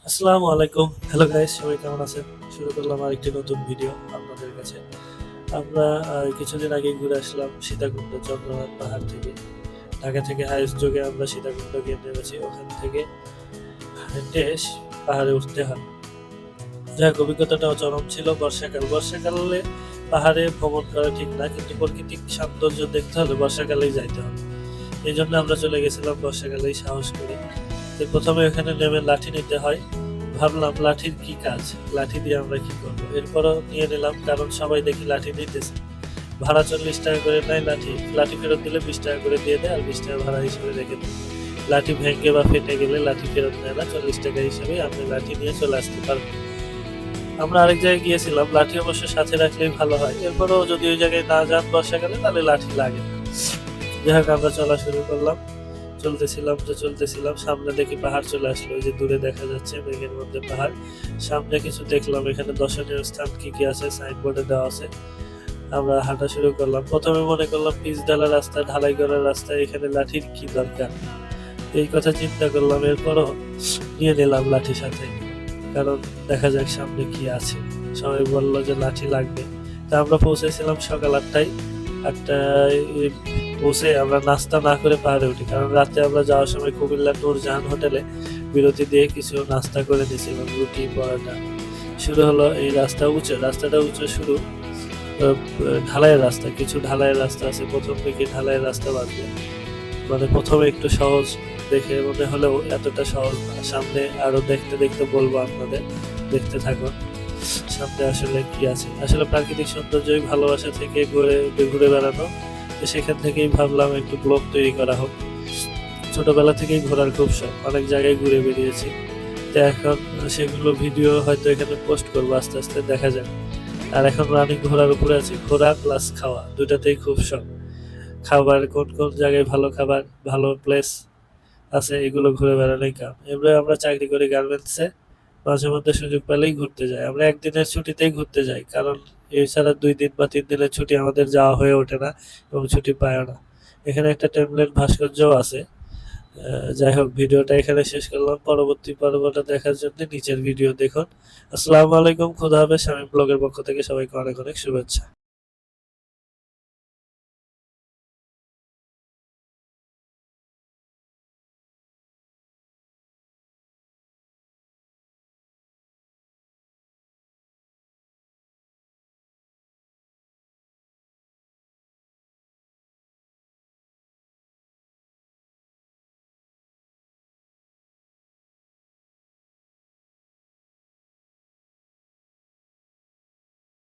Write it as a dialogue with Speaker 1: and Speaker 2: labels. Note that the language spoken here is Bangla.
Speaker 1: আসসালামু আলাইকুম। হ্যালো গাইস, সবাই কেমন আছেন? শুরু করলাম আরেকটি নতুন ভিডিও আপনাদের কাছে। আমরা কিছুদিন আগে ঘুরে আসলাম সীতাকুণ্ড চন্দ্রনাথ পাহাড় থেকে। ঢাকা থেকে হাইস্ট যোগে আমরা সীতাকুণ্ড গিয়ে নেমেছি। ওখান থেকে হেঁটে পাহাড়ে উঠতে হয়। যাক, অভিজ্ঞতাটাও চরম ছিল। বর্ষাকালে পাহাড়ে ভ্রমণ করা ঠিক না, কিন্তু প্রাকৃতিক সৌন্দর্য দেখতে হলে বর্ষাকালেই যাইতে হবে। এই জন্য আমরা চলে গেছিলাম বর্ষাকালেই সাহস করে। তো প্রথমে ওখানে নেমে লাঠি নিতে হয়। ভাবলাম লাঠির কি কাজ, লাঠি দিয়ে আমরা কি করবো। এরপরও নিয়ে নিলাম, কারণ সবাই দেখি লাঠি নিতেছে। ভাড়া 40 টাকা করে নেয় লাঠি। লাঠি ফেরত দিলে 20 টাকা করে দিয়ে দেয়, আর 20 টাকা ভাড়া হিসেবে রেখে দেয়। লাঠি ভেঙে বা ফেটে গেলে লাঠি ফেরত নেয় না, 40 টাকা হিসেবে আপনি লাঠি নিয়ে চলে আসতে পারবেন। আমরা আরেক জায়গায় গিয়েছিলাম, লাঠি অবশ্য সাথে রাখলেই ভালো হয়। এরপরেও যদি ওই জায়গায় না যান বর্ষাকালে, তাহলে লাঠি লাগে না। যাই হোক, আমরা চলা শুরু করলাম। চলতেছিলাম, সামনে দেখি পাহাড় চলে আসলো। ওই যে দূরে দেখা যাচ্ছে মেঘের মধ্যে পাহাড়। সামনে কিছু দেখলাম, এখানে দর্শনীয় স্থান কি কি আছে সাইনবোর্ডে দেওয়া আছে। আমরা হাঁটা শুরু করলাম। প্রথমে মনে করলাম পিচ ঢালা রাস্তা, ঢালাই করার রাস্তা, এখানে লাঠির কি দরকার, এই কথা চিন্তা করলাম। এরপরও নিয়ে নিলাম লাঠি সাথে, কারণ দেখা যাক সামনে কি আছে। সবাই বললো যে লাঠি লাগবে। তা আমরা পৌঁছেছিলাম সকাল 8টায়। 8টায় পৌঁছে আমরা নাস্তা না করে পাহাড়ে উঠি, কারণ রাতে আমরা যাওয়ার সময় কুমিল্লা নূরজাহান হোটেলে বিরতি দিয়ে কিছু নাস্তা করে নিয়েছিলাম, রুটি পরোটা। শুরু হলো এই রাস্তাটা উঁচু শুরু। ঢালাইয়ের রাস্তা, কিছু ঢালাইয়ের রাস্তা আছে। প্রথম দিকে ঢালাইয়ের রাস্তা বাঁধবে, মানে প্রথমে একটু সহজ দেখে মনে হলেও এতটা সহজ না। সামনে আরো দেখতে দেখতে বলবো আপনাদের, দেখতে থাকুন সামনে আসলে কি আছে। আসলে প্রাকৃতিক সৌন্দর্যই ভালোবাসা থেকে ঘুরে ঘুরে বেড়ানো। তো সেখান থেকেই ভাবলাম একটু ব্লগ তৈরি করা হোক। ছোটবেলা থেকেই ঘোরার খুব শখ, অনেক জায়গায় ঘুরে বেরিয়েছি। তো এখন সেগুলো ভিডিও হয়তো এখানে পোস্ট করবো, আস্তে আস্তে দেখা যাক। আর এখন রানিং ঘোরার উপরে আছি, ঘোরা প্লাস খাওয়া দুটাতেই খুব শখ। খাবার কোন কোন জায়গায় ভালো খাবার, ভালো প্লেস আছে, এগুলো ঘুরে বেড়ানোই কাম। এবারে আমরা চাকরি করি গার্মেন্টসে, মাঝে মধ্যে সুযোগ পেলেই ঘুরতে যাই। আমরা একদিনের ছুটিতেই ঘুরতে যাই, কারণ এছাড়া 2 দিন বা 3 দিনের ছুটি আমাদের যাওয়া হয়ে ওঠে না এবং ছুটি পায়ও না। এখানে একটা টেমপ্লেট ভাস্কর্যও আছে। যাই হোক, ভিডিওটা এখানে শেষ করলাম। পরবর্তী পর্বটা দেখার জন্য নিচের ভিডিও দেখুন। আসসালামু আলাইকুম, খোদা হাফেজ। শামীম ব্লগের পক্ষ থেকে সবাইকে অনেক অনেক শুভেচ্ছা।